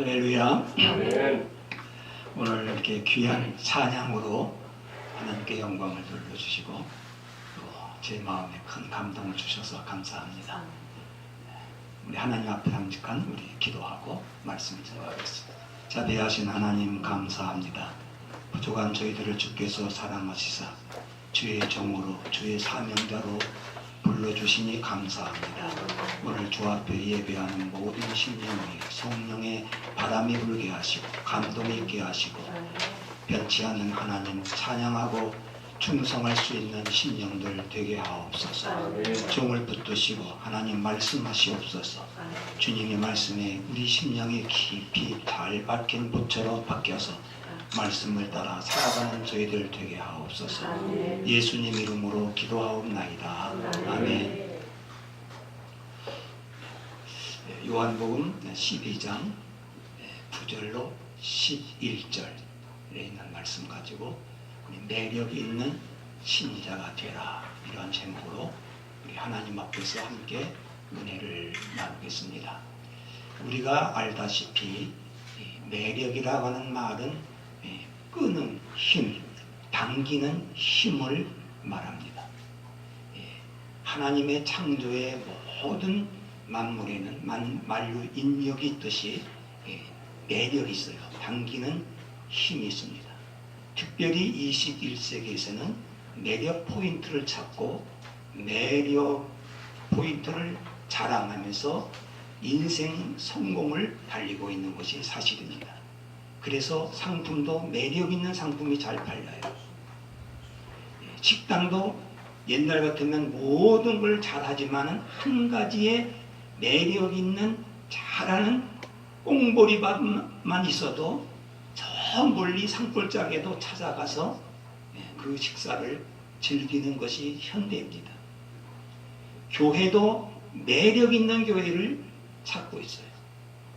할렐루야. 아멘. 오늘 이렇게 귀한 찬양으로 하나님께 영광을 돌려주시고 또 제 마음에 큰 감동을 주셔서 감사합니다. 우리 하나님 앞에 잠깐 우리 기도하고 말씀을 전하겠습니다. 자비하신 하나님 감사합니다. 부족한 저희들을 주께서 사랑하시사 주의 종으로 주의 사명자로 불러주시니 감사합니다. 오늘 주 앞에 예배하는 모든 심령이 성령의 바람이 불게 하시고 감동이 있게 하시고 변치 않는 하나님 찬양하고 충성할 수 있는 심령들 되게 하옵소서. 종을 붙드시고 하나님 말씀하시옵소서. 주님의 말씀에 우리 심령이 깊이 잘 박힌 붓처럼 박혀서 말씀을 따라 살아가는 저희들 되게 하옵소서. 예수님 이름으로 기도하옵나이다. 아멘. 요한복음 12장 9절로 11절에 있는 말씀 가지고 우리 매력이 있는 신자가 되라, 이런 제목으로 우리 하나님 앞에서 함께 은혜를 나누겠습니다. 우리가 알다시피 매력이라고 하는 말은 끄는 힘, 당기는 힘을 말합니다. 하나님의 창조의 모든 만물에는 만류 인력이 있듯이 매력이 있어요. 당기는 힘이 있습니다. 특별히 21세기에서는 매력 포인트를 찾고 매력 포인트를 자랑하면서 인생 성공을 달리고 있는 것이 사실입니다. 그래서 상품도 매력 있는 상품이 잘 팔려요. 식당도 옛날 같으면 모든 걸 잘하지만 한 가지의 매력 있는 잘하는 꽁보리밥만 있어도 저 멀리 산골짜기에도 찾아가서 그 식사를 즐기는 것이 현대입니다. 교회도 매력 있는 교회를 찾고 있어요.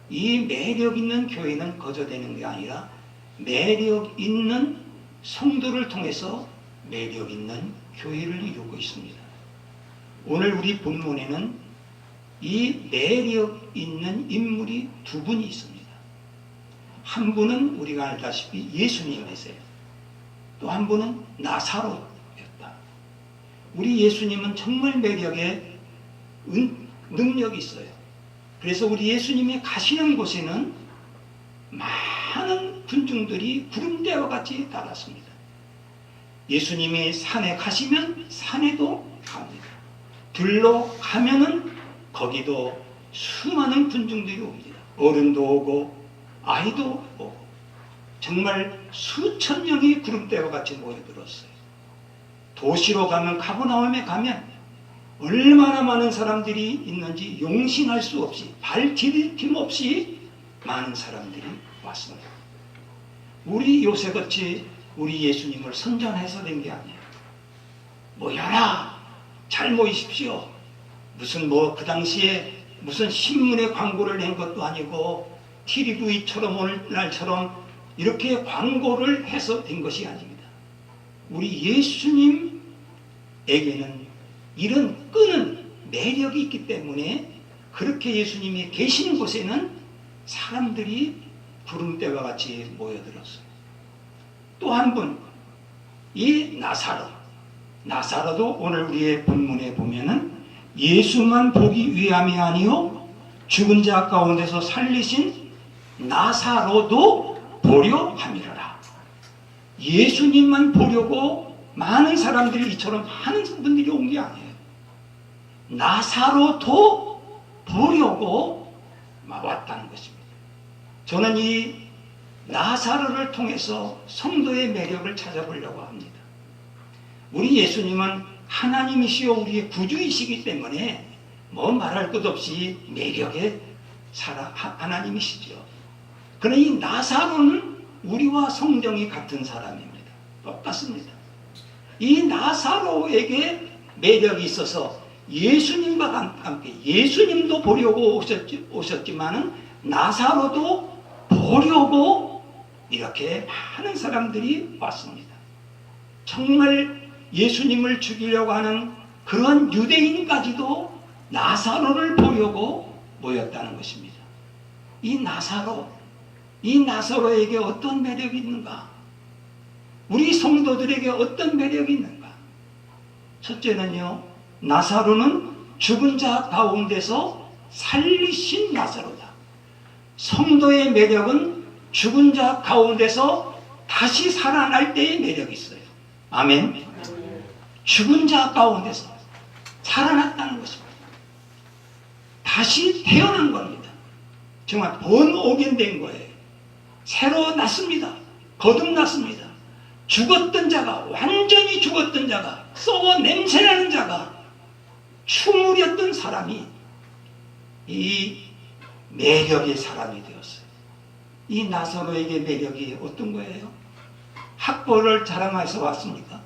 이 매력 있는 교회는 거저되는 게 아니라 매력 있는 성도를 통해서 매력 있는 교회를 이루고 있습니다. 오늘 우리 본문에는 이 매력 있는 인물이 두 분이 있습니다. 한 분은 우리가 알다시피 예수님이세요. 또 한 분은 나사로였다. 우리 예수님은 정말 매력에 능력이 있어요. 그래서 우리 예수님이 가시는 곳에는 많은 군중들이 구름대와 같이 따랐습니다. 예수님이 산에 가시면 산에도 갑니다. 들로 가면은 거기도 수많은 군중들이 옵니다. 어른도 오고 아이도 오고 정말 수천 명이 구름대와 같이 모여들었어요. 도시로 가면 가버나움에 가면 얼마나 많은 사람들이 있는지 용신할 수 없이 발 디딜 없이 많은 사람들이 왔습니다. 우리 요새같이 우리 예수님을 선전해서 된 게 아니에요. 모여라, 잘 모이십시오. 무슨 그 당시에 무슨 신문에 광고를 낸 것도 아니고 TV처럼 오늘날처럼 이렇게 광고를 해서 된 것이 아닙니다. 우리 예수님에게는 이런 끄는 매력이 있기 때문에 그렇게 예수님이 계시는 곳에는 사람들이 구름대와 같이 모여들었어요. 또 한 분, 이 나사로도 오늘 우리의 본문에 보면은 예수만 보기 위함이 아니요 죽은 자 가운데서 살리신 나사로도 보려 함이라. 예수님만 보려고 많은 사람들이 이처럼 많은 분들이 온 게 아니에요. 나사로도 보려고 왔다는 것입니다. 저는 이 나사로를 통해서 성도의 매력을 찾아보려고 합니다. 우리 예수님은 하나님이시여 우리의 구주이시기 때문에 말할 것 없이 매력의 하나님이시죠. 그러나 이 나사로는 우리와 성정이 같은 사람입니다. 똑같습니다. 이 나사로에게 매력이 있어서 예수님과 함께 예수님도 보려고 오셨지만은 나사로도 보려고 이렇게 많은 사람들이 왔습니다. 정말 예수님을 죽이려고 하는 그런 유대인까지도 나사로를 보려고 모였다는 것입니다. 이 나사로 이 나사로에게 어떤 매력이 있는가? 우리 성도들에게 어떤 매력이 있는가? 첫째는요, 나사로는 죽은 자 가운데서 살리신 나사로다. 성도의 매력은 죽은 자 가운데서 다시 살아날 때의 매력이 있어요. 아멘. 죽은 자 가운데서 살아났다는 것입니다. 다시 태어난 겁니다. 정말 본오겐된 거예요. 새로 났습니다. 거듭났습니다. 죽었던 자가, 완전히 죽었던 자가, 썩어 냄새나는 자가, 추물이었던 사람이 이 매력의 사람이 되었어요. 이 나사로에게 매력이 어떤 거예요? 학벌을 자랑해서 왔습니까?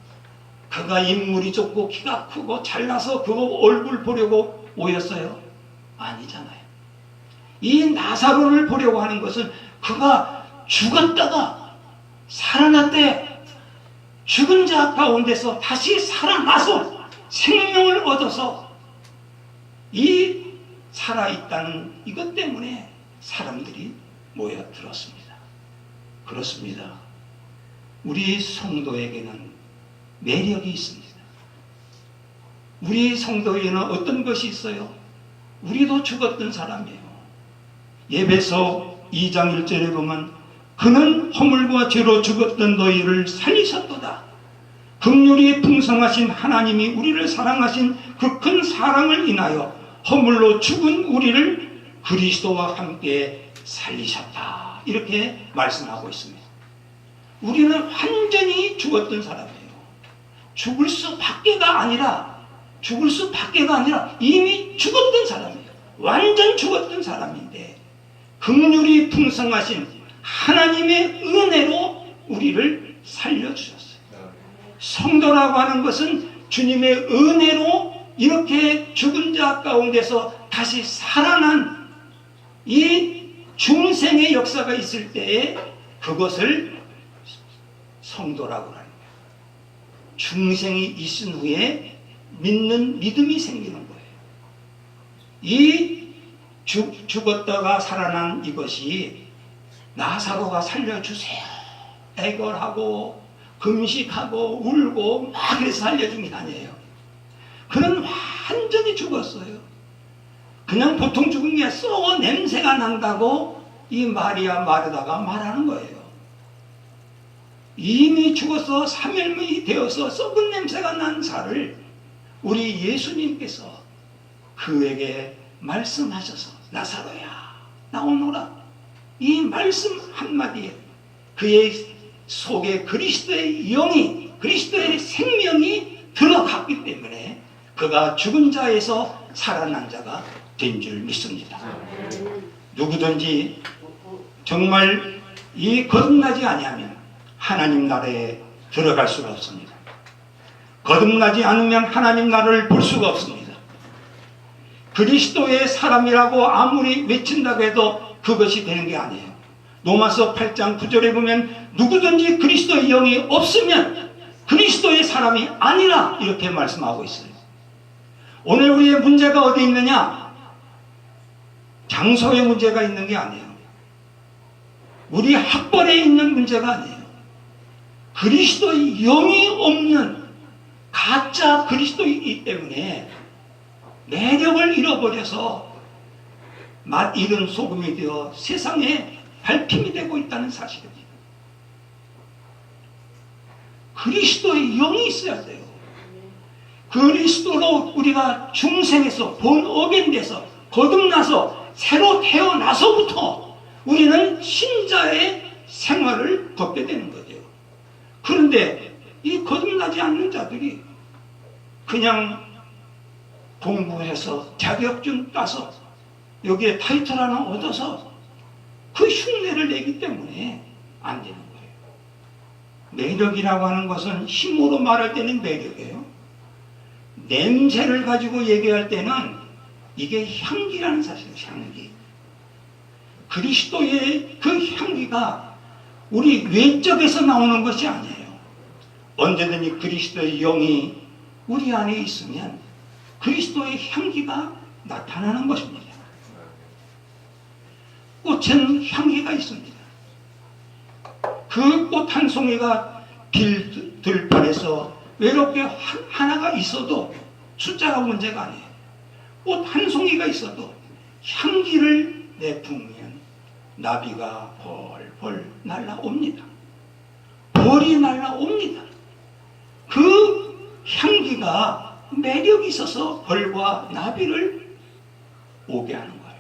그가 인물이 좋고 키가 크고 잘나서 그거 얼굴 보려고 오였어요? 아니잖아요. 이 나사로를 보려고 하는 것은 그가 죽었다가 살아났대. 죽은 자 가운데서 다시 살아나서 생명을 얻어서 이 살아있다는 이것 때문에 사람들이 모여들었습니다. 그렇습니다. 우리 성도에게는 매력이 있습니다. 우리 성도에게는 어떤 것이 있어요? 우리도 죽었던 사람이에요. 에베소 2장 1절에 보면 그는 허물과 죄로 죽었던 너희를 살리셨도다. 긍휼이 풍성하신 하나님이 우리를 사랑하신 그 큰 사랑을 인하여 허물로 죽은 우리를 그리스도와 함께 살리셨다. 이렇게 말씀하고 있습니다. 우리는 완전히 죽었던 사람이에요. 죽을 수밖에가 아니라 이미 죽었던 사람이에요. 완전 죽었던 사람인데 긍휼이 풍성하신 하나님의 은혜로 우리를 살려주셨어요. 성도라고 하는 것은 주님의 은혜로 이렇게 죽은 자 가운데서 다시 살아난 이 중생의 역사가 있을 때에 그것을 성도라고 하는 거예요. 중생이 있은 후에 믿는 믿음이 생기는 거예요. 이 죽었다가 살아난 이것이 나사로가 살려주세요 애걸하고 금식하고 울고 막 해서 살려준 게 아니에요. 그는 완전히 죽었어요. 그냥 보통 죽은 게 썩어 냄새가 난다고 이 마리아 마르다가 말하는 거예요. 이미 죽어서 3일이 되어서 썩은 냄새가 난 살을 우리 예수님께서 그에게 말씀하셔서 나사로야 나오너라. 이 말씀 한마디에 그의 속에 그리스도의 영이 그리스도의 생명이 들어갔기 때문에 그가 죽은 자에서 살아난 자가 된 줄 믿습니다. 누구든지 정말 이 거듭나지 아니하면 하나님 나라에 들어갈 수가 없습니다. 거듭나지 않으면 하나님 나라를 볼 수가 없습니다. 그리스도의 사람이라고 아무리 외친다고 해도 그것이 되는 게 아니에요. 로마서 8장 9절에 보면 누구든지 그리스도의 영이 없으면 그리스도의 사람이 아니라 이렇게 말씀하고 있어요. 오늘 우리의 문제가 어디 있느냐? 장소의 문제가 있는 게 아니에요. 우리 학벌에 있는 문제가 아니에요. 그리스도의 영이 없는 가짜 그리스도이기 때문에 매력을 잃어버려서 맛 잃은 소금이 되어 세상에 발핌이 되고 있다는 사실입니다. 그리스도의 영이 있어야 돼요. 그리스도로 우리가 중생에서 본어겐돼서 거듭나서 새로 태어나서부터 우리는 신자의 생활을 걷게 되는 거죠. 그런데 이 거듭나지 않는 자들이 그냥 공부해서 자격증 따서 여기에 타이틀 하나 얻어서 그 흉내를 내기 때문에 안 되는 거예요. 매력이라고 하는 것은 힘으로 말할 때는 매력이에요. 냄새를 가지고 얘기할 때는 이게 향기라는 사실이에요. 향기. 그리스도의 그 향기가 우리 외적에서 나오는 것이 아니에요. 언제든지 그리스도의 영이 우리 안에 있으면 그리스도의 향기가 나타나는 것입니다. 꽃은 향기가 있습니다. 그 꽃 한 송이가 길 들판에서 외롭게 하나가 있어도 숫자가 문제가 아니에요. 꽃 한 송이가 있어도 향기를 내뿜으면 나비가 벌벌 날아옵니다. 벌이 날아옵니다. 그 향기가 매력이 있어서 벌과 나비를 오게 하는 거예요.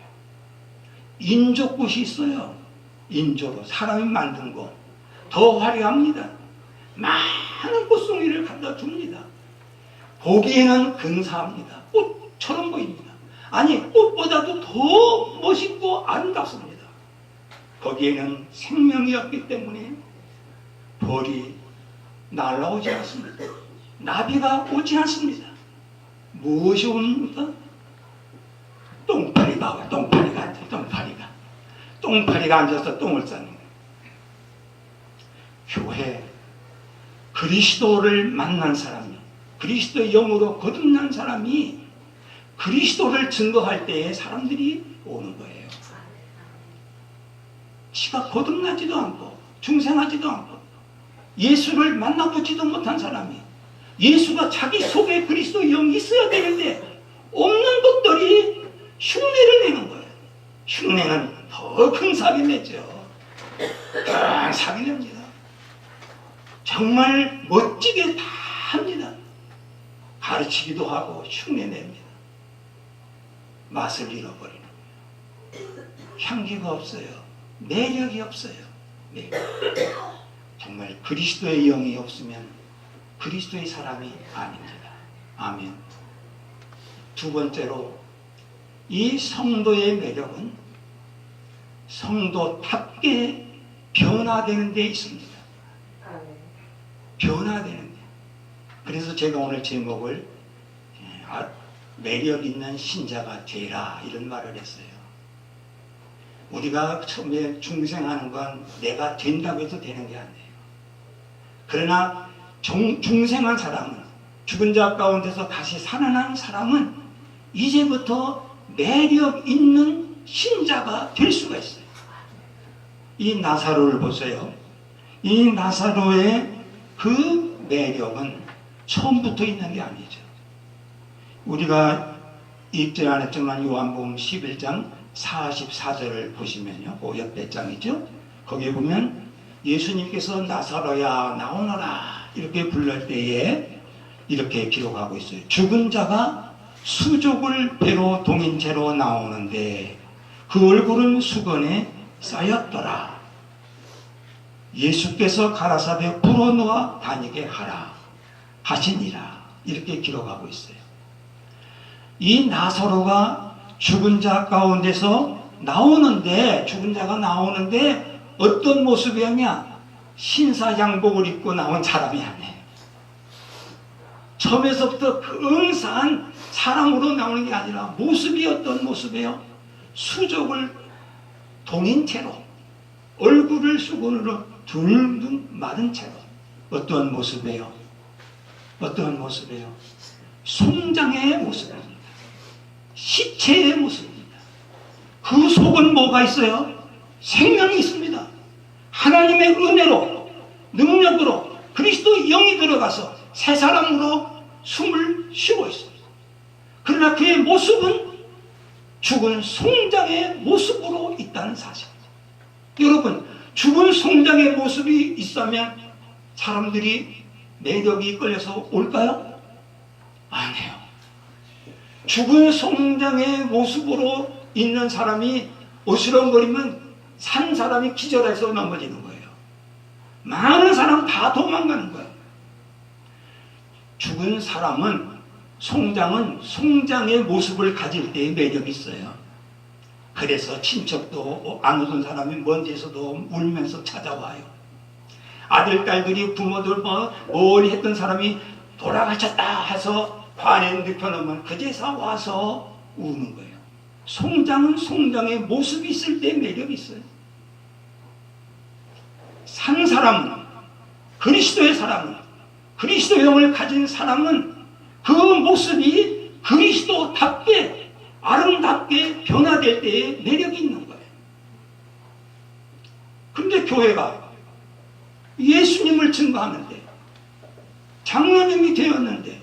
인조꽃이 있어요. 인조로 사람이 만든 거 더 화려합니다. 많은 꽃송이를 갖다 줍니다. 보기에는 근사합니다. 꽃처럼 보입니다. 아니, 꽃보다도 더 멋있고 아름답습니다. 거기에는 생명이 없기 때문에 벌이 날아오지 않습니다. 나비가 오지 않습니다. 무엇이 옵니까? 똥파리가 와요. 똥파리가 앉아요. 똥파리가 앉아서 똥을 싸는 거예요. 교회, 그리스도를 만난 사람이, 그리스도의 영으로 거듭난 사람이 그리스도를 증거할 때에 사람들이 오는 거예요. 지가 거듭나지도 않고 중생하지도 않고 예수를 만나보지도 못한 사람이, 예수가 자기 속에 그리스도의 영이 있어야 되는데 없는 것들이 흉내를 내는 거예요. 흉내는 더 큰 사기 내죠. 큰 사기 냅니다. 정말 멋지게 다 합니다. 가르치기도 하고 흉내냅니다. 맛을 잃어버리는 거예요. 향기가 없어요. 매력이 없어요. 정말 그리스도의 영이 없으면 그리스도의 사람이 아닙니다. 아멘. 두 번째로, 이 성도의 매력은 성도답게 변화되는 데 있습니다. 변화되는 데. 그래서 제가 오늘 제목을 매력 있는 신자가 되라 이런 말을 했어요. 우리가 처음에 중생하는 건 내가 된다고 해서 되는 게 아니에요. 그러나 중생한 사람은, 죽은 자 가운데서 다시 살아난 사람은 이제부터 매력 있는 신자가 될 수가 있어요. 이 나사로를 보세요. 이 나사로의 그 매력은 처음부터 있는 게 아니죠. 우리가 읽지 않았지만 요한복음 11장 44절을 보시면요, 그 옆에 장이죠. 거기에 보면 예수님께서 나사로야 나오너라 이렇게 불릴 때에 이렇게 기록하고 있어요. 죽은 자가 수족을 배로 동인 채로 나오는데 그 얼굴은 수건에 쌓였더라. 예수께서 가라사대 불어넣어 다니게 하라 하시니라. 이렇게 기록하고 있어요. 이 나사로가 죽은 자 가운데서 나오는데, 죽은 자가 나오는데 어떤 모습이었냐? 신사양복을 입고 나온 사람이 아니에요. 처음에서부터 근사한 사람으로 나오는 게 아니라 모습이 어떤 모습이에요? 수족을 동인 채로, 얼굴을 수건으로 둥둥 마른 채로. 어떤 모습이에요? 어떤 모습이에요? 송장의 모습입니다. 시체의 모습입니다. 그 속은 뭐가 있어요? 생명이 있습니다. 하나님의 은혜로, 능력으로 그리스도의 영이 들어가서 새 사람으로 숨을 쉬고 있습니다. 그러나 그의 모습은 죽은 송장의 모습으로 있다는 사실입니다. 여러분, 죽은 송장의 모습이 있으면 사람들이 매력이 끌려서 올까요? 아니에요. 죽은 송장의 모습으로 있는 사람이 어시렁거리면 산 사람이 기절해서 넘어지는 거예요. 많은 사람 다 도망가는 거예요. 죽은 사람은, 송장은 송장의 모습을 가질 때의 매력이 있어요. 그래서 친척도 안 오던 사람이 먼 데서도 울면서 찾아와요. 아들, 딸들이 부모들 멀리 했던 사람이 돌아가셨다 해서 관에 눕혀놓으면 그제서 와서 우는 거예요. 송장은 송장의 모습이 있을 때 매력이 있어요. 산 사람은, 그리스도의 사람은, 그리스도의 영을 가진 사람은 그 모습이 그리스도답게 아름답게 변화될 때에 매력이 있는 거예요. 그런데 교회가 예수님을 증거하는데, 장로님이 되었는데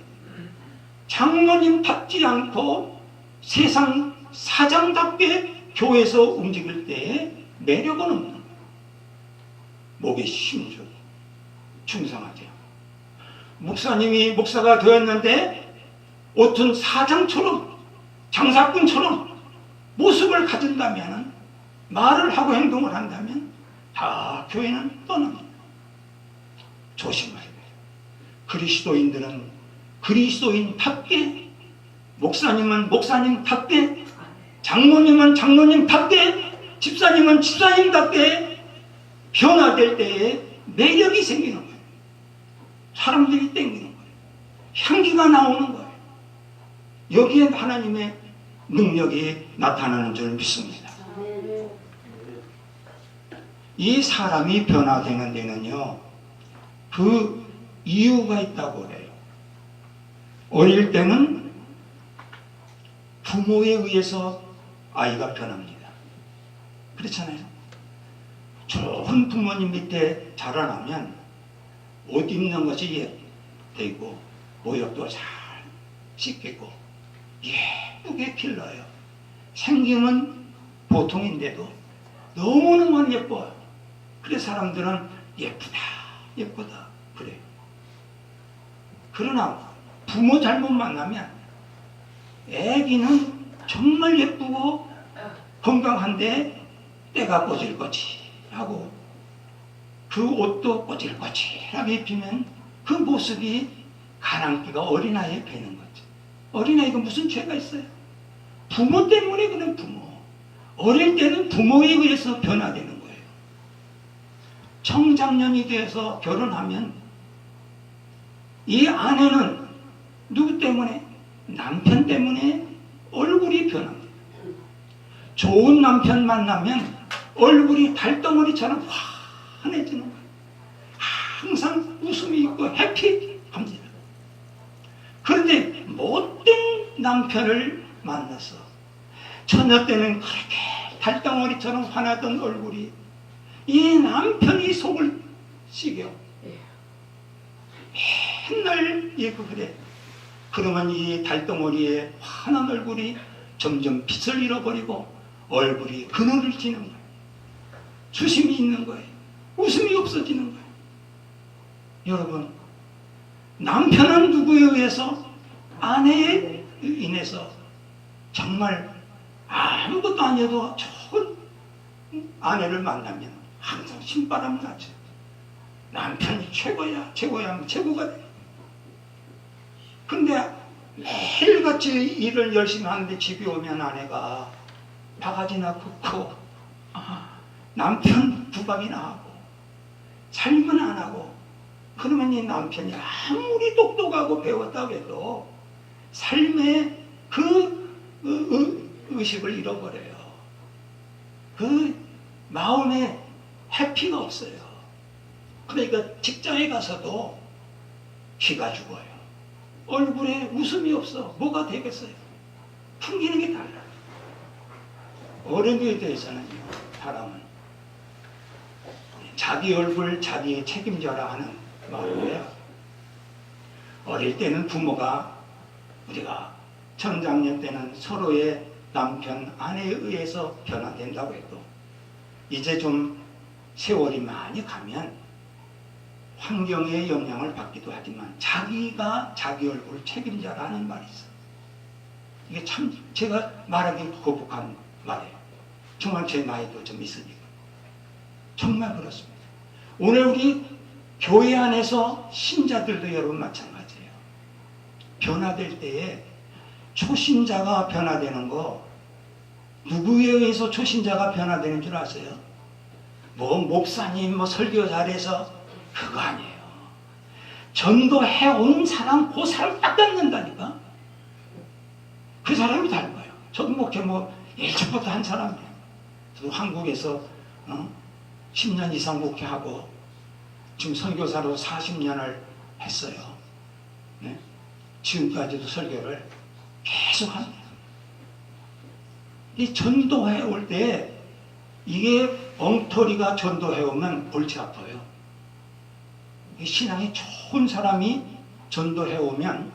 장로님 받지 않고 세상 사장답게 교회에서 움직일 때에 매력은 없는 거예요. 목에 심주고 충성하죠. 목사님이 목사가 되었는데 어떤 사장처럼 장사꾼처럼 모습을 가진다면, 말을 하고 행동을 한다면 다 교회는 떠납니다. 조심해야 돼요. 그리스도인들은 그리스도인답게, 목사님은 목사님답게, 장로님은 장로님답게, 집사님은 집사님답게 변화될 때에 매력이 생기는 거예요. 사람들이 땡기는 거예요. 향기가 나오는 거예요. 여기에 하나님의 능력이 나타나는 줄 믿습니다. 이 사람이 변화되는 데는요, 그 이유가 있다고 그래요. 어릴 때는 부모에 의해서 아이가 변합니다. 그렇잖아요. 좋은 부모님 밑에 자라나면 옷 입는 것이 되고 모욕도 잘 씻기고 예쁘게 길러요. 생김은 보통인데도 너무너무 예뻐요. 그래서 사람들은 예쁘다 예쁘다 그래요. 그러나 부모 잘못 만나면 애기는 정말 예쁘고 건강한데 때가 꼬질꼬질하고 그 옷도 꼬질꼬질하게 입히면 그 모습이 가랑비가 어린아이에 배는 거죠. 어린아이가 무슨 죄가 있어요? 부모 때문에 그런 부모. 어릴 때는 부모에 의해서 변화되는 거예요. 청장년이 되어서 결혼하면 이 아내는 누구 때문에? 남편 때문에 얼굴이 변합니다. 좋은 남편 만나면 얼굴이 달덩어리처럼 환해지는 거예요. 항상 웃음이 있고 해피합니다. 그런데 못된 남편을 만나서 처녀 때는 그렇게 달덩어리처럼 환하던 얼굴이 이 남편이 속을 시겨 맨날 그래. 그러면 이 달덩어리의 환한 얼굴이 점점 빛을 잃어버리고 얼굴이 그늘을 지는 거예요. 수심이 있는 거예요. 웃음이 없어지는 거예요. 여러분, 남편은 누구에 의해서? 아내에 인해서 정말 아무것도 아니어도 좋은 아내를 만나면 항상 신바람 나죠. 남편이 최고야, 최고야, 최고가 돼. 근데 매일같이 일을 열심히 하는데 집에 오면 아내가 바가지나 굽고 남편 부박이나 하고 삶은 안 하고, 그러면 이 남편이 아무리 똑똑하고 배웠다고 해도 삶의 그 의식을 잃어버려요. 그 마음에 해피가 없어요. 그러니까 직장에 가서도 기가 죽어요. 얼굴에 웃음이 없어. 뭐가 되겠어요? 풍기는 게 달라요. 어른에 대해서는요, 사람은 자기 얼굴 자기 책임져라 하는 말이에요. 어릴 때는 부모가, 우리가 청장년 때는 서로의 남편, 아내에 의해서 변화된다고 해도 이제 좀 세월이 많이 가면 환경의 영향을 받기도 하지만 자기가 자기 얼굴 책임져라는 말이 있어요. 이게 참 제가 말하기 거북한 말이에요. 정말 제 나이도 좀 있으니까. 정말 그렇습니다. 오늘 우리 교회 안에서 신자들도 여러분 마찬가지예요. 변화될 때에 초신자가 변화되는 거, 누구에 의해서 초신자가 변화되는 줄 아세요? 뭐 목사님 뭐 설교 잘해서 그거 아니에요. 전도해온 사람, 그 사람 딱 닮는다니까. 그 사람이 닮아요. 저도 목회 일찍부터 한 사람이에요. 저도 한국에서 10년 이상 목회하고 지금 선교사로 40년을 했어요. 네? 지금까지도 설교를 계속 합니다. 이 전도해 올 때 이게 엉터리가 전도해 오면 골치 아파요. 이 신앙이 좋은 사람이 전도해 오면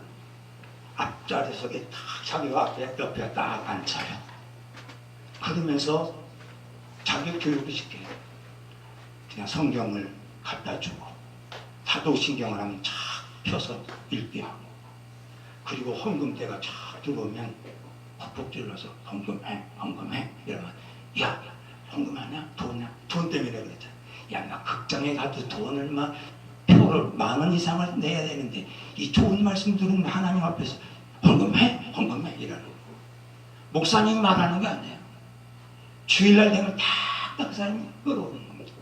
앞자리석에 딱 자기가 옆에 딱 앉혀요. 그러면서 자기 교육을 시켜요. 그냥 성경을 갖다 주고 사도신경을 하면 쫙 펴서 읽게 하고, 그리고 헌금대가 쫙 들어오면 퍽퍽 질러서 헌금해 이러면, 야 헌금하냐? 돈 때문에 그랬잖아. 야 나 극장에 가도 돈을 막 표를 10,000원 이상을 내야 되는데 이 좋은 말씀 들으면 하나님 앞에서 헌금해 이러는 거. 목사님이 말하는 게 아니에요. 주일날 되면 딱 사람이 끌어오는 겁니다.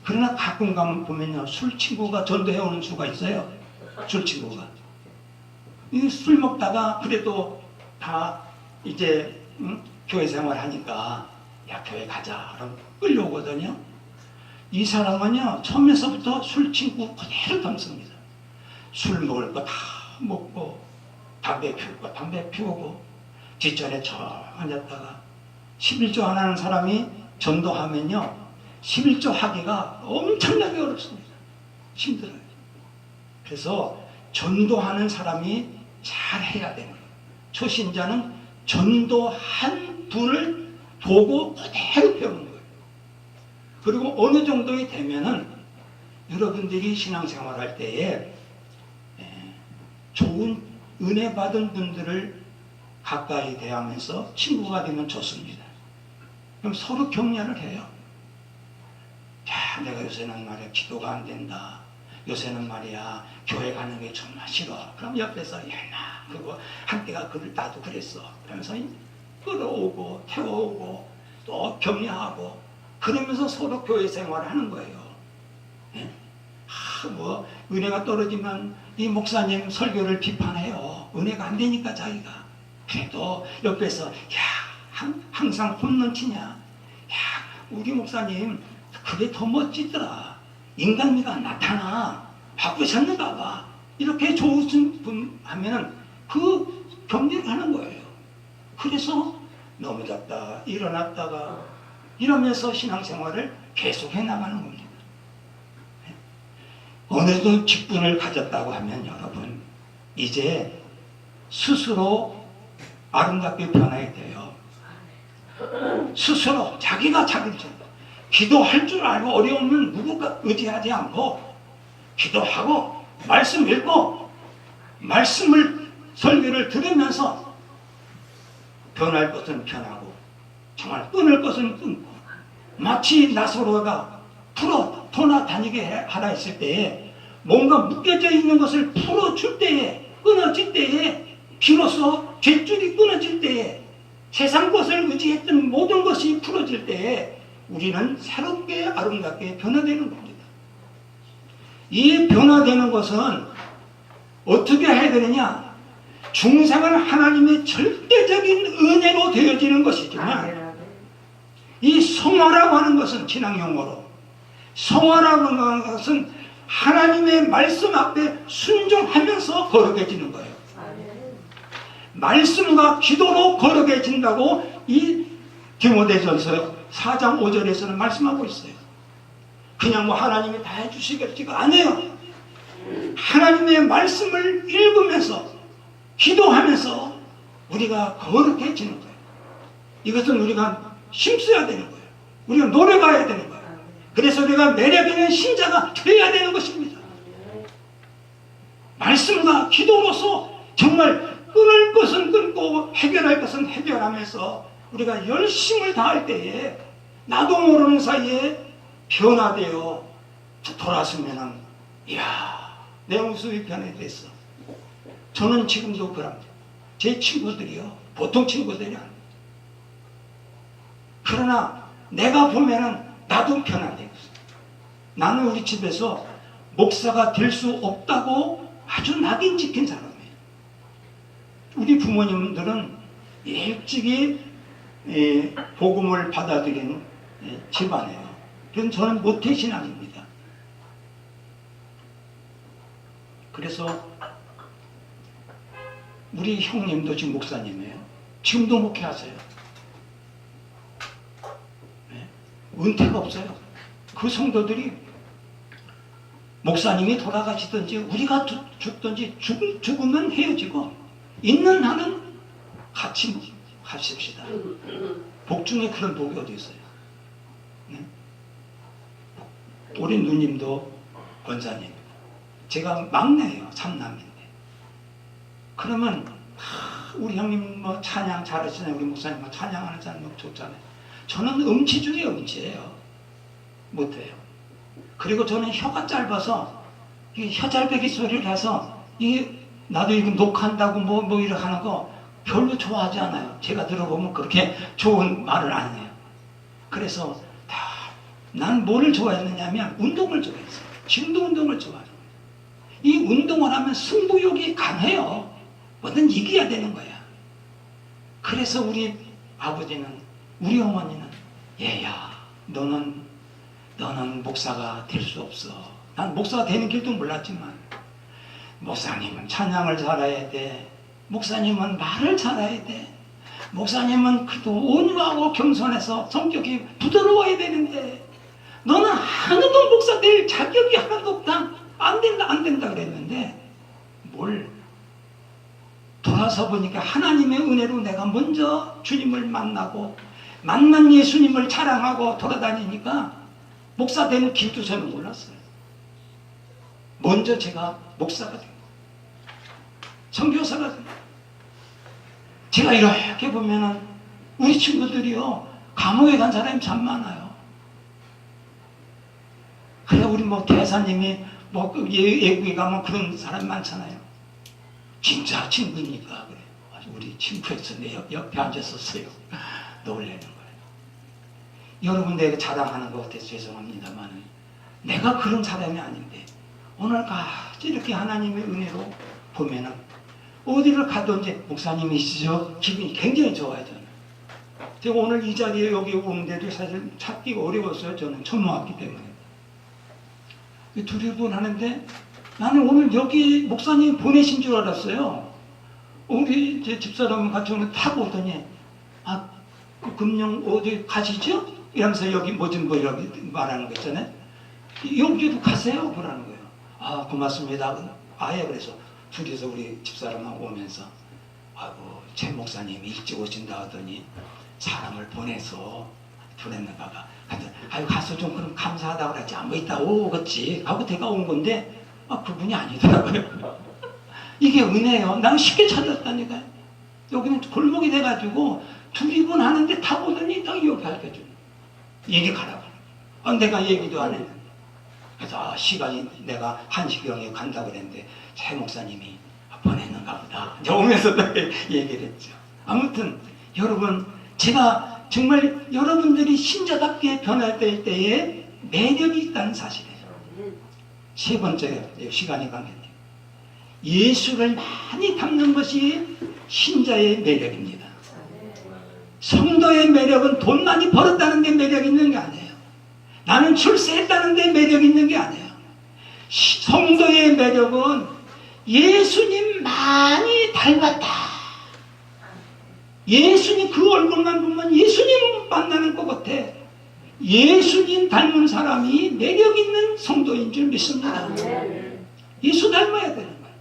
그러나 가끔 가면 보면요, 술 친구가 전도해 오는 수가 있어요. 술 친구가 술 먹다가 그래도 다 이제 교회 생활 하니까 야 교회 가자 그럼 끌려오거든요. 이 사람은요 처음에서부터 술 친구 그대로 담습니다. 술 먹을 거 다 먹고 담배 피울 거 담배 피우고 뒷전에 저 앉았다가 11조 안 하는 사람이 전도하면요 11조 하기가 엄청나게 어렵습니다. 힘들어요. 그래서 전도하는 사람이 잘 해야 되는 거예요. 초신자는 전도한 분을 보고 그대로 배우는 거예요. 그리고 어느 정도에 되면은 여러분들이 신앙생활 할 때에 좋은 은혜 받은 분들을 가까이 대하면서 친구가 되면 좋습니다. 그럼 서로 격려를 해요. 야, 내가 요새는 말이야 기도가 안 된다. 요새는 말이야 교회 가는 게 정말 싫어. 그럼 옆에서 야나 그거 한때가 나도 그랬어. 그러면서 끌어오고 태워오고 또 격려하고 그러면서 서로 교회 생활을 하는 거예요. 예? 뭐 은혜가 떨어지면 이 목사님 설교를 비판해요. 은혜가 안 되니까 자기가. 그래도 옆에서 야 항상 홈런 치냐. 야 우리 목사님 그게 더 멋지더라. 인간미가 나타나. 바꾸셨는가 봐. 이렇게 좋으신 분 하면은 그 격려를 하는 거예요. 그래서 넘어졌다 일어났다가 이러면서 신앙생활을 계속해 나가는 겁니다. 어느 정도 직분을 가졌다고 하면 여러분 이제 스스로 아름답게 변해야 돼요. 스스로 자기가 자기를 기도할 줄 알고 어려우면 누구가 의지하지 않고 기도하고 말씀 읽고 말씀을 설교를 들으면서 변할 것은 변하고 정말 끊을 것은 끊고 마치 나사로가 돌아다니게 하라 했을 때에 뭔가 묶여져 있는 것을 풀어줄 때에 끊어질 때에 비로소 jet줄이 끊어질 때에 세상 것을 의지했던 모든 것이 풀어질 때에 우리는 새롭게 아름답게 변화되는 겁니다. 이 변화되는 것은 어떻게 해야 되느냐? 중생은 하나님의 절대적인 은혜로 되어지는 것이지만 이 성화라고 하는 것은 신앙용어로 성화라고 하는 것은 하나님의 말씀 앞에 순종하면서 거룩해지는 거예요. 말씀과 기도로 거룩해진다고 이 디모데전서 4장 5절에서는 말씀하고 있어요. 그냥 뭐 하나님이 다 해주시겠지가 아니에요. 하나님의 말씀을 읽으면서 기도하면서 우리가 거룩해지는 거예요. 이것은 우리가 힘써야 되는 거예요. 우리가 노력해야 되는 거예요. 그래서 우리가 매력 있는 신자가 되어야 되는 것입니다. 말씀과 기도로서 정말 끊을 것은 끊고 해결할 것은 해결하면서 우리가 열심을 다할 때에 나도 모르는 사이에 변화되어 돌아서면은 이야 내 모습이 변해됐어. 저는 지금도 그럽니다. 제 친구들이요 보통 친구들이 아닙니다. 그러나 내가 보면은 나도 변화되고 나는 우리 집에서 목사가 될 수 없다고 아주 낙인 찍힌 사람이에요. 우리 부모님들은 일찍이 복음을 받아들이는 집안이에요. 그래서 저는 모태신앙입니다. 그래서 우리 형님도 지금 목사님이에요. 지금도 목회하세요. 은퇴가 없어요. 그 성도들이 목사님이 돌아가시든지 우리가 죽든지 죽으면 헤어지고 있는 한은 같이 합시다. 복 중에 그런 복이 어디 있어요? 네? 우리 누님도 권사님, 제가 막내예요. 삼남인데. 그러면 우리 형님 뭐 찬양 잘하시잖아요. 우리 목사님 뭐 찬양하는 사람 너무 좋잖아요. 저는 음치 중에 음치예요. 못해요. 그리고 저는 혀가 짧아서 혀잘배기 소리를 해서 나도 이거 녹화한다고 뭐 이렇게 하는 거 별로 좋아하지 않아요. 제가 들어보면 그렇게 좋은 말을 안 해요. 그래서 난 뭐를 좋아했느냐면 운동을 좋아했어요. 지금도 운동을 좋아해요. 이 운동을 하면 승부욕이 강해요. 뭐든 이겨야 되는 거야. 그래서 우리 아버지는, 우리 어머니는, 얘야, 너는 목사가 될 수 없어. 난 목사가 되는 길도 몰랐지만, 목사님은 찬양을 잘해야 돼. 목사님은 말을 잘해야 돼. 목사님은 그래도 온유하고 겸손해서 성격이 부드러워야 되는데, 너는 하나도 목사 될 자격이 하나도 없다. 안 된다 그랬는데, 돌아서 보니까 하나님의 은혜로 내가 먼저 주님을 만나고, 만난 예수님을 자랑하고 돌아다니니까, 목사 되는 길도 저는 몰랐어요. 먼저 제가 목사가 된 거예요. 선교사가 된 거예요. 제가 이렇게 보면은 우리 친구들이요, 감옥에 간 사람이 참 많아요. 그래, 우리 뭐 대사님이 뭐 외국에 가면 그런 사람 많잖아요. 진짜 친구니까 그래. 우리 친구에서 내 옆에 앉았었어요. 놀래는 거예요. 여러분, 내가 자랑하는 것 같아서 죄송합니다만, 내가 그런 사람이 아닌데 오늘까지 이렇게 하나님의 은혜로 보면은 어디를 가든지 목사님이시죠? 기분이 굉장히 좋아요. 저는 제가 오늘 이 자리에 여기 오는데도 사실 찾기가 어려웠어요. 저는 처음 왔기 때문에. 두려운 하는데 나는 오늘 여기 목사님 보내신 줄 알았어요. 우리 제 집사람 같이 오늘 타고 오더니, 그 금령 어디 가시죠? 이러면서 여기 뭐좀 이렇게 말하는 거 있잖아요. 여기도 가세요? 그러는 거예요. 고맙습니다. 그래서 둘이서 우리 집사람하고 오면서, 최 목사님이 일찍 오신다 하더니 사람을 보내서 보냈는가 봐. 가서 좀 그럼 감사하다고 그랬지. 뭐 이따 오겠지 하고 제가 온 건데, 그분이 아니더라고요. 이게 은혜예요. 나는 쉽게 찾았다니까요. 여기는 골목이 돼가지고 두리번 하는데 타고 오더니 딱 이렇게 가르쳐줘요. 얘기 가라고. 내가 얘기도 안 했는데. 그래서 시간이 내가 1시경에 간다고 그랬는데 최 목사님이 보냈는가 보다. 이제 오면서 얘기를 했죠. 아무튼 여러분, 제가 정말 여러분들이 신자답게 변할 때에 매력이 있다는 사실이에요. 세 번째, 시간이 가면 예수를 많이 담는 것이 신자의 매력입니다. 성도의 매력은 돈 많이 벌었다는 데 매력이 있는 게 아니에요. 나는 출세했다는 데 매력이 있는 게 아니에요. 성도의 매력은 예수님 많이 닮았다. 예수님 그 얼굴만 보면 예수님 만나는 것 같아. 예수님 닮은 사람이 매력 있는 성도인 줄 믿습니다. 예수 닮아야 되는 거예요.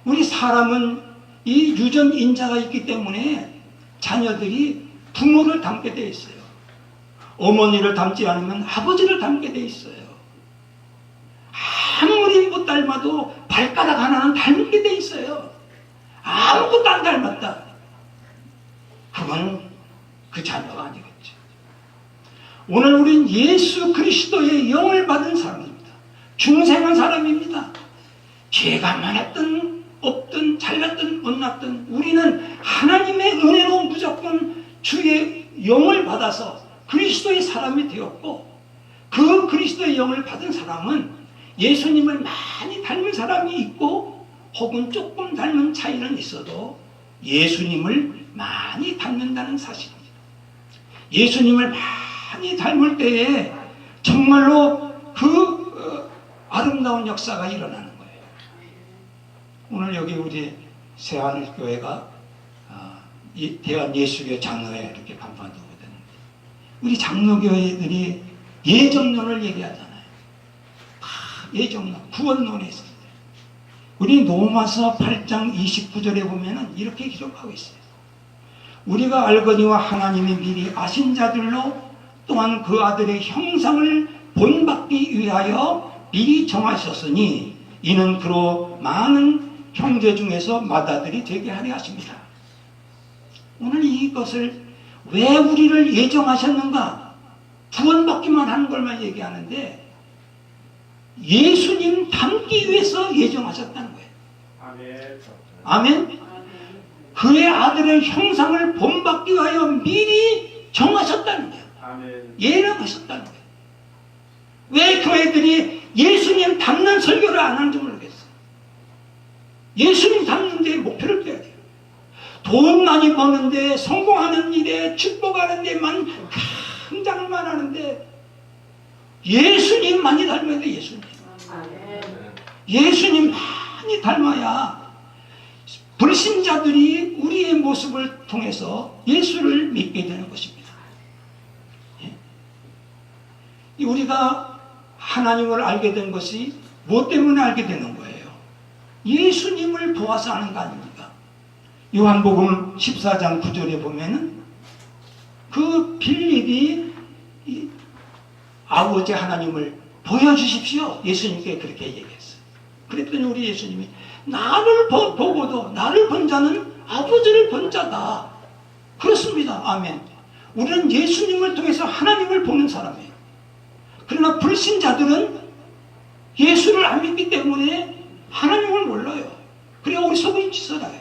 우리 사람은 이 유전인자가 있기 때문에 자녀들이 부모를 닮게 돼 있어요. 어머니를 닮지 않으면 아버지를 닮게 돼 있어요. 아무리 못 닮아도 발가락 하나는 닮게 돼 있어요. 아무것도 안 닮았다. 그건 그 자녀가 아니겠죠. 오늘 우린 예수 그리스도의 영을 받은 사람입니다. 중생한 사람입니다. 죄가 많았든 없든 잘났든 못났든 우리는 하나님의 은혜로 무조건 주의 영을 받아서 그리스도의 사람이 되었고, 그 그리스도의 영을 받은 사람은 예수님을 많이 닮은 사람이 있고 혹은 조금 닮은 차이는 있어도 예수님을 많이 닮는다는 사실입니다. 예수님을 많이 닮을 때에 정말로 그 아름다운 역사가 일어나는 거예요. 오늘 여기 우리 새하늘교회가 대한예수교회 장로회 이렇게 간판도 되는데, 우리 장로교회들이 예정론을 얘기하잖아요. 예정론, 구원론에 있어요. 우리 로마서 8장 29절에 보면은 이렇게 기록하고 있어요. 우리가 알거니와 하나님이 미리 아신 자들로 또한 그 아들의 형상을 본받기 위하여 미리 정하셨으니 이는 그로 많은 형제 중에서 맏아들이 되게 하려 하십니다. 오늘 이것을 왜 우리를 예정하셨는가? 구원받기만 하는 걸만 얘기하는데 예수님 닮기 위해서 예정하셨다는 거예요. 아멘. 그의 아들의 형상을 본받기 위하여 미리 정하셨다는 거예요. 예정하셨다는 거예요. 왜 교회들이 예수님 닮는 설교를 안 하는지 모르겠어요. 예수님 닮는 데 목표를 둬야 돼요. 돈 많이 버는데, 성공하는 일에, 축복하는 데만 강장만 하는데 예수님 많이 닮아야 돼. 예수님 많이 닮아야 불신자들이 우리의 모습을 통해서 예수를 믿게 되는 것입니다. 우리가 하나님을 알게 된 것이 무엇 때문에 알게 되는 거예요? 예수님을 보아서 아는 거 아닙니까? 요한복음 14장 9절에 보면은 그 빌립이 아버지 하나님을 보여주십시오. 예수님께 그렇게 얘기했어요. 그랬더니 우리 예수님이 나를 보고도 나를 본 자는 아버지를 본 자다. 그렇습니다. 아멘. 우리는 예수님을 통해서 하나님을 보는 사람이에요. 그러나 불신자들은 예수를 안 믿기 때문에 하나님을 몰라요. 그래야 우리 속이 찌설어요.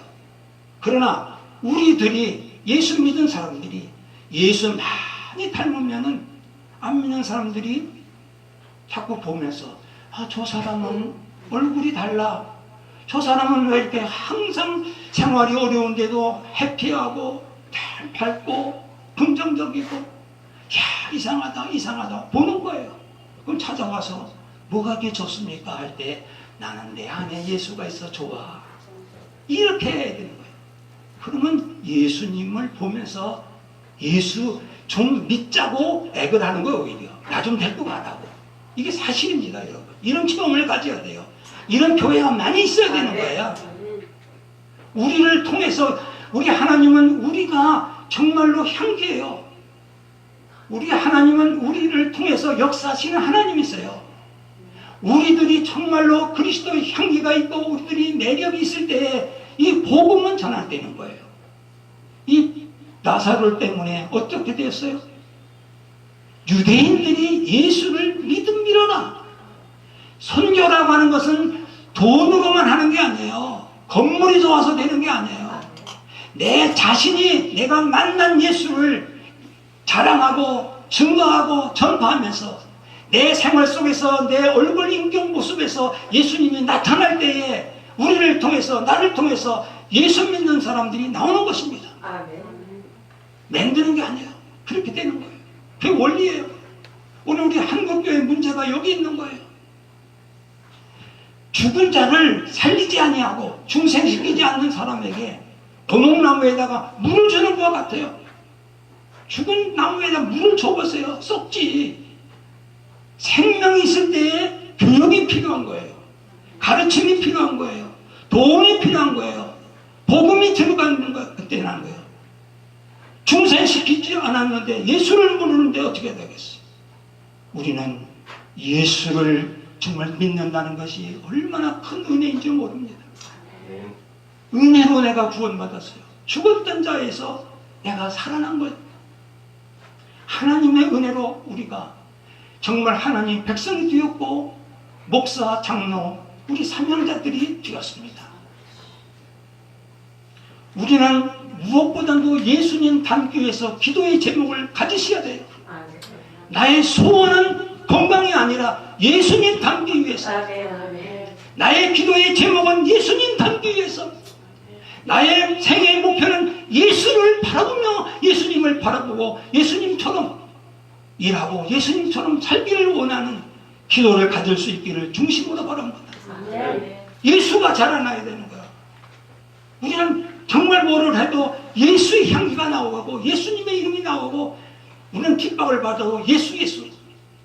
그러나 우리들이 예수 믿은 사람들이 예수 많이 닮으면은 안 믿는 사람들이 자꾸 보면서 저 사람은 얼굴이 달라. 저 사람은 왜 이렇게 항상 생활이 어려운데도 해피하고 밝고 긍정적이고 이상하다 보는 거예요. 그럼 찾아와서 뭐가 이렇게 좋습니까? 할 때 나는 내 안에 예수가 있어 좋아. 이렇게 해야 되는 거예요. 그러면 예수님을 보면서 예수 좀 믿자고 애걸 하는 거예요. 오히려 나 좀 데리고 가라고. 이게 사실입니다. 여러분, 이런 경험을 가져야 돼요. 이런 교회가 많이 있어야 되는 거예요. 우리를 통해서 우리 하나님은 우리가 정말로 향기예요. 우리 하나님은 우리를 통해서 역사하시는 하나님이세요. 우리들이 정말로 그리스도의 향기가 있고 우리들이 매력이 있을 때 이 복음은 전환되는 거예요. 이 나사로 때문에 어떻게 되었어요? 유대인들이 예수를 믿으라. 선교라고 하는 것은 돈으로만 하는 게 아니에요. 건물이 좋아서 되는 게 아니에요. 내 자신이 내가 만난 예수를 자랑하고 증거하고 전파하면서 내 생활 속에서 내 얼굴 인격 모습에서 예수님이 나타날 때에 우리를 통해서 나를 통해서 예수 믿는 사람들이 나오는 것입니다. 만드는 게 아니에요. 그렇게 되는 거예요. 그게 원리예요. 오늘 우리 한국교회 문제가 여기 있는 거예요. 죽은 자를 살리지 아니하고 중생시키지 않는 사람에게 도목나무에다가 물을 주는 것 같아요. 죽은 나무에다 물을 줘보세요. 썩지. 생명이 있을 때에 교육이 필요한 거예요. 가르침이 필요한 거예요. 도움이 필요한 거예요. 복음이 들어가는 거 그때 나는 거예요. 중생시키지 않았는데 예수를 모르는데 어떻게 되겠어요? 우리는 예수를 정말 믿는다는 것이 얼마나 큰 은혜인지 모릅니다. 은혜로 내가 구원받았어요. 죽었던 자에서 내가 살아난 것. 하나님의 은혜로 우리가 정말 하나님 백성이 되었고 목사, 장로, 우리 사명자들이 되었습니다. 우리는 무엇보다도 예수님 닮기 위해서 기도의 제목을 가지셔야 돼요. 나의 소원은 건강이 아니라 예수님 닮기 위해서. 나의 기도의 제목은 예수님 닮기 위해서. 나의 생애의 목표는 예수를 바라보며 예수님을 바라보고 예수님처럼 일하고 예수님처럼 살기를 원하는 기도를 가질 수 있기를 중심으로 바랍니다. 예수가 자라나야 되는 거야. 우리는 정말 뭐를 해도 예수의 향기가 나오고 예수님의 이름이 나오고 우리는 핍박을 받아도 예수.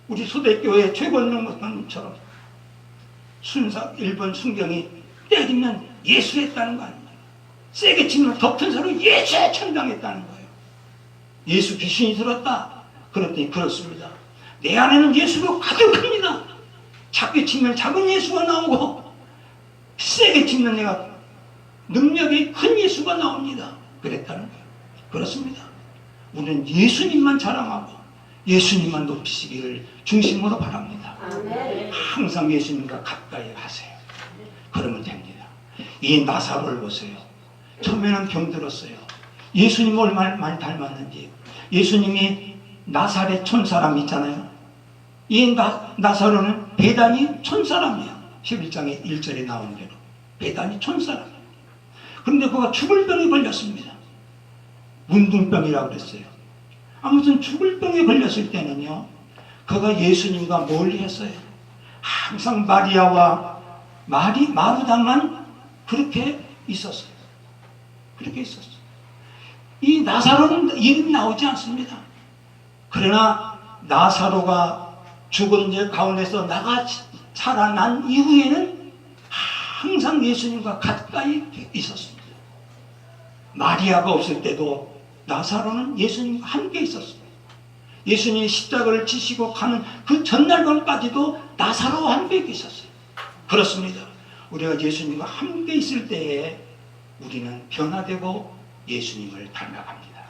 우리 소대교회 최권영 목사님처럼 일본 순경이 때리면 예수했다는 거 아닙니까? 세게 치면 덮은 서로 예수에 천당했다는 거예요. 예수 귀신이 들었다. 그랬더니 그렇습니다. 내 안에는 예수가 가득합니다. 작게 치면 작은 예수가 나오고 세게 치면 내가 능력이 큰 예수가 나옵니다. 그랬다는 거예요. 그렇습니다. 우리는 예수님만 자랑하고 예수님만 높이시기를 중심으로 바랍니다. 항상 예수님과 가까이 하세요. 그러면 됩니다. 이 나사로를 보세요. 처음에는 병들었어요. 예수님 얼마나 많이 닮았는지. 예수님이 나사렛 촌사람 있잖아요. 이 나사로는 베다니 촌사람이에요. 11장에 1절에 나온 대로 베다니 촌사람이에요. 그런데 그가 죽을 병에 걸렸습니다. 문둥병이라고 그랬어요. 아무튼 죽을 병에 걸렸을 때는요, 그가 예수님과 멀리 했어요. 항상 마리아와 마르다만 그렇게 있었어요. 그렇게 있었어요. 이 나사로는 이름이 나오지 않습니다. 그러나 나사로가 죽은 자 가운데서 나가 살아난 이후에는 항상 예수님과 가까이 있었습니다. 마리아가 없을 때도 나사로는 예수님과 함께 있었습니다. 예수님이 십자가를 지시고 가는 그 전날 밤까지도 나사로와 함께 있었어요. 그렇습니다. 우리가 예수님과 함께 있을 때에 우리는 변화되고 예수님을 닮아갑니다.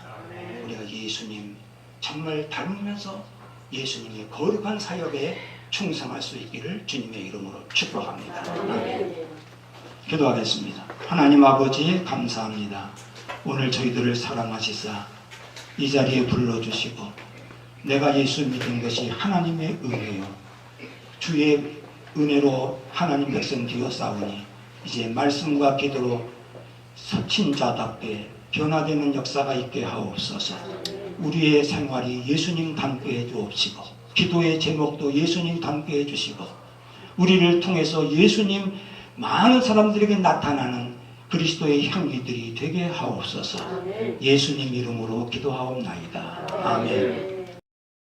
우리가 예수님 정말 닮으면서 예수님의 거룩한 사역에 충성할 수 있기를 주님의 이름으로 축복합니다. 기도하겠습니다. 하나님 아버지 감사합니다. 오늘 저희들을 사랑하시사 이 자리에 불러주시고 내가 예수 믿은 것이 하나님의 은혜요 주의 은혜로 하나님 백성 되었사오니 이제 말씀과 기도로 서친 자답게 변화되는 역사가 있게 하옵소서. 우리의 생활이 예수님 닮게 해주옵시고 기도의 제목도 예수님 닮게 해주시고 우리를 통해서 예수님 많은 사람들에게 나타나는 그리스도의 향기들이 되게 하옵소서. 예수님 이름으로 기도하옵나이다. 아멘.